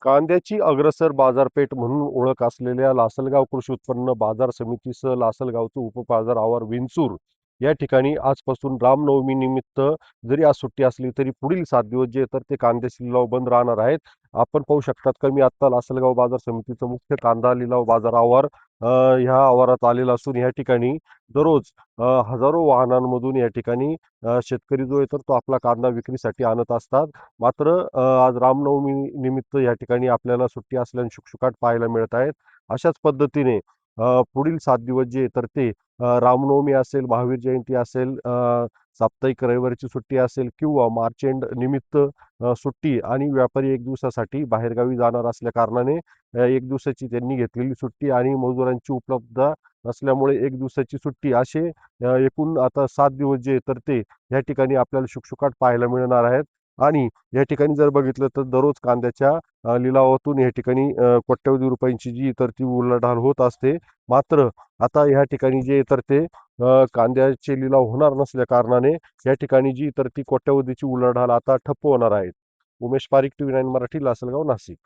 कांद्याची अग्रसर बाजारपेठ म्हणून ओळख असलेल्या लासलगाव कृषी उत्पन्न बाजार समितीसह लासलगावचं उपबाजार आवार विंचूर या ठिकाणी आजपासून रामनवमी निमित्त जरी आज सुट्टी असली तरी पुढील 7 दिवस जे तर ते कांद्याचे लिलाव बंद राहणार आहेत. आपण पाहू शकतात की मी आता लासलगाव बाजार समितीचं मुख्य कांदा लिलाव बाजार आवार ह्या आवारात आलेला असून या ठिकाणी दररोज हजारो वाहनांमधून या ठिकाणी शेतकरी जो आहे तर तो आपला कांदा विक्रीसाठी आणत असतात. मात्र आज रामनवमी निमित्त या ठिकाणी आपल्याला सुट्टी असल्याने शुकशुकाट पाहायला मिळत आहेत. अशाच पद्धतीने पुढील 7 दिवस जे तर ते रामनवमी असेल, महावीर जयंती असेल, साप्ताहिक रविवारची सुट्टी असेल किंवा मार्च एंड निमित्त सुट्टी आणि व्यापारी 1 दिवसासाठी बाहेरगावी जाणार असल्या कारणाने 1 दिवसाची त्यांनी घेतलेली सुट्टी आणि मजुरांची उपलब्धता नसल्यामुळे 1 दिवसाची सुट्टी असे एकूण आता 7 दिवस जे तर ते या ठिकाणी आपल्याला शुकशुकाट पाहायला मिळणार आहेत. आणि या ठिकाणी जर बघितलं तर दररोज कांद्याच्या लिलावातून या ठिकाणी कोट्यवधी रुपयांची जी तर ती उलाढाल होत असते. मात्र आता या ठिकाणी जे तर ते कांद्याचे लिलाव होणार नसल्या कारणाने या ठिकाणी जी तर ती कोट्यवधीची उलाढाल आता ठप्प होणार आहे. उमेश पारीख, टीव्ही 9 मराठी, लासलगाव, नाशिक.